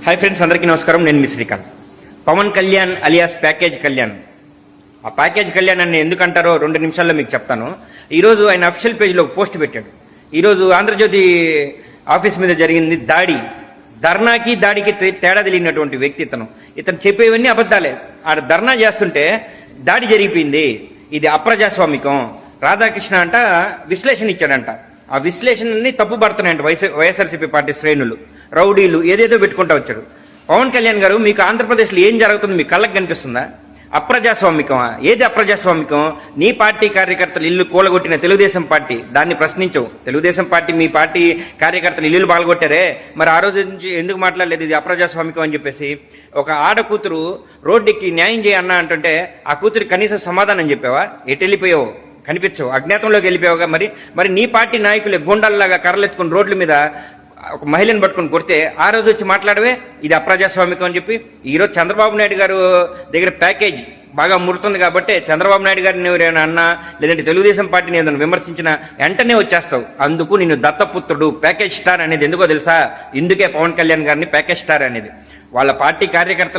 Hi friends, అందరికీ నమస్కారం. నేను మీ శ్రీకాంత్. Pawan Kalyan alias package Kalyan. ఆ ప్యాకేజ్ కళ్యాణ్ అని ఎందుకంటారో 2 నిమిషాల్లో మీకు చెప్తాను. ఈరోజు ఆయన అఫీషియల్ పేజ్లో ఒక పోస్ట్ పెట్టాడు. ఈరోజు ఆంధ్రజ్యోతి ఆఫీస్ మీద జరిగింది దాడి. ధర్నాకి దాడికి తేడా తెలియనటువంటి వ్యక్తి ఇతను చెప్పేవన్నీ అబద్ధాలే. ఆడ ధర్నా చేస్తుంటే దాడి జరిగిపోయింది, ఇది అప్రజాస్వామికం. రాధాకృష్ణ అంట విశ్లేషణ ఇచ్చాడంట. ఆ విశ్లేషణని తప్పు పడుతున్నాయంట వైఎస్ఆర్సీపీ పార్టీ శ్రేణులు, రౌడీలు ఏదేదో పెట్టుకుంటూ వచ్చాడు. పవన్ కళ్యాణ్ గారు, మీకు ఆంధ్రప్రదేశ్లో ఏం జరుగుతుంది మీ కళ్ళకు కనిపిస్తుందా? అప్రజాస్వామికమా? ఏది అప్రజాస్వామికం? నీ పార్టీ కార్యకర్తలు ఇల్లు కూలగొట్టిన తెలుగుదేశం పార్టీ, దాన్ని ప్రశ్నించవు. తెలుగుదేశం పార్టీ మీ పార్టీ కార్యకర్తలు ఇల్లులు పాల్గొట్టారే, మరి ఆ రోజు నుంచి ఎందుకు మాట్లాడలేదు ఇది అప్రజాస్వామికం అని చెప్పేసి? ఒక ఆడ కూతురు రోడ్డుకి న్యాయం చేయన్నా అంటుంటే ఆ కూతురు కనీసం సమాధానం చెప్పావా? ఎటు వెళ్ళిపోయావు? కనిపించవు, అజ్ఞాతంలోకి వెళ్ళిపోయావుగా. మరి నీ పార్టీ నాయకులే గుండాల్లాగా కర్రలెత్తుకుని రోడ్ల మీద ఒక మహిళను పట్టుకుని కొడితే ఆ రోజు వచ్చి మాట్లాడవే ఇది అప్రజాస్వామికం అని చెప్పి. ఈరోజు చంద్రబాబు నాయుడు గారు దగ్గర ప్యాకేజ్ బాగా ముడుతుంది కాబట్టి చంద్రబాబు నాయుడు గారిని ఎవరైనా అన్నా, లేదంటే తెలుగుదేశం పార్టీని ఏదైనా విమర్శించిన వెంటనే వచ్చేస్తావు. అందుకు నిన్ను దత్తపుత్రుడు, ప్యాకేజ్ స్టార్ అనేది ఎందుకో తెలుసా? ఇందుకే పవన్ కళ్యాణ్ గారిని ప్యాకేజ్ స్టార్ అనేది. వాళ్ళ పార్టీ కార్యకర్త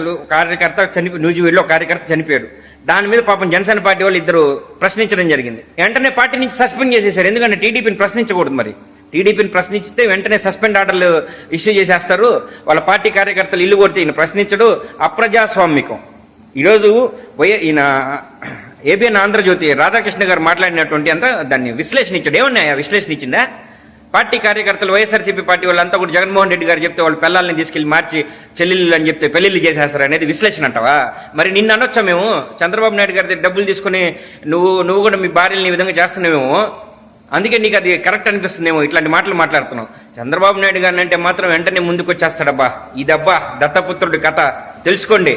నూజివీడులో కార్యకర్త చనిపోయాడు. దాని మీద పాపం జనసేన పార్టీ వాళ్ళు ఇద్దరు ప్రశ్నించడం జరిగింది. వెంటనే పార్టీ నుంచి సస్పెండ్ చేసేశారు. ఎందుకంటే టీడీపీని ప్రశ్నించకూడదు. మరి టీడీపీని ప్రశ్నిస్తే వెంటనే సస్పెండ్ ఆర్డర్లు ఇష్యూ చేసేస్తారు. వాళ్ళ పార్టీ కార్యకర్తలు ఇల్లు కొడితే ఈయన ప్రశ్నించడు, అప్రజాస్వామికం. ఈరోజు ఈయన ఏబిఎన్ ఆంధ్రజ్యోతి రాధాకృష్ణ గారు మాట్లాడినటువంటి అంతా దాన్ని విశ్లేషణ ఇచ్చాడు. ఏమన్నాయా విశ్లేషణ ఇచ్చిందా? పార్టీ కార్యకర్తలు వైఎస్ఆర్సీపీ పార్టీ వాళ్ళంతా కూడా జగన్మోహన్ రెడ్డి గారు చెప్తే వాళ్ళ పిల్లల్ని తీసుకెళ్లి మార్చి చెల్లెళ్ళు అని చెప్తే పెళ్లిళ్ళు చేసేస్తారు అనేది విశ్లేషణ అంటావా? మరి నిన్న అనొచ్చా మేము చంద్రబాబు నాయుడు గారి డబ్బులు తీసుకుని నువ్వు కూడా మీ భార్యని ఈ విధంగా చేస్తున్నావేమో, అందుకే నీకు అది కరెక్ట్ అనిపిస్తుందేమో ఇట్లాంటి మాటలు మాట్లాడుతున్నావు. చంద్రబాబు నాయుడు గారిని అంటే మాత్రం వెంటనే ముందుకు వచ్చేస్తాడబ్బా. ఇదబ్బా దత్తపుత్రుడి కథ, తెలుసుకోండి.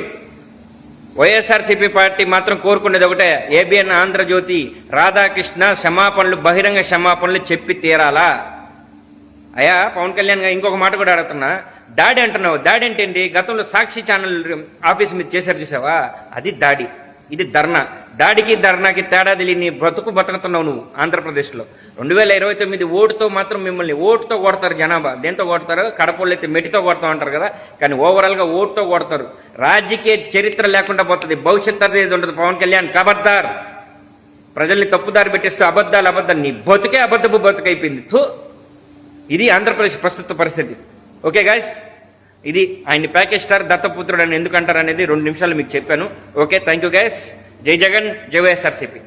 వైఎస్ఆర్సీపీ పార్టీ మాత్రం కోరుకునేది ఒకటే, ఏబిఎన్ ఆంధ్రజ్యోతి రాధాకృష్ణ క్షమాపణలు, బహిరంగ క్షమాపణలు చెప్పి తీరాలా. అయ్యా పవన్ కళ్యాణ్ గారు, ఇంకొక మాట కూడా అడుగుతున్నా. దాడి అంటున్నావు, దాడి ఏంటండి? గతంలో సాక్షి ఛానల్ ఆఫీస్ మీద చేశారు చూసావా, అది దాడి. ఇది ధర్నా. దాడికి ధర్నాకి తేడా తెలియని బతుకుతున్నావు నువ్వు ఆంధ్రప్రదేశ్లో. 2029 ఓటుతో మాత్రం మిమ్మల్ని ఓటుతో కొడతారు జనాభా. దేంతో కొడతారు? కడపళ్ళు అయితే మెటితో కొడతాం అంటారు కదా, కానీ ఓవరాల్గా ఓటుతో కొడతారు. రాజకీయ చరిత్ర లేకుండా పోతుంది, భవిష్యత్తు అనేది ఉండదు. పవన్ కళ్యాణ్ ఖబర్దార్. ప్రజల్ని తప్పుదారి పెట్టేస్తూ అబద్ధాలు. నీ బతుకే అబద్ధపు బతుకైపోయింది. ఇది ఆంధ్రప్రదేశ్ ప్రస్తుత పరిస్థితి. ఓకే గాయస్, ఇది ఆయన్ని ప్యాకేజ్ స్టార్, దత్తపుత్రుడు అని ఎందుకంటారు అనేది 2 నిమిషాలు మీకు చెప్పాను. Okay, thank you guys. జై జగన్, జై వైఎస్ఆర్సీపీ.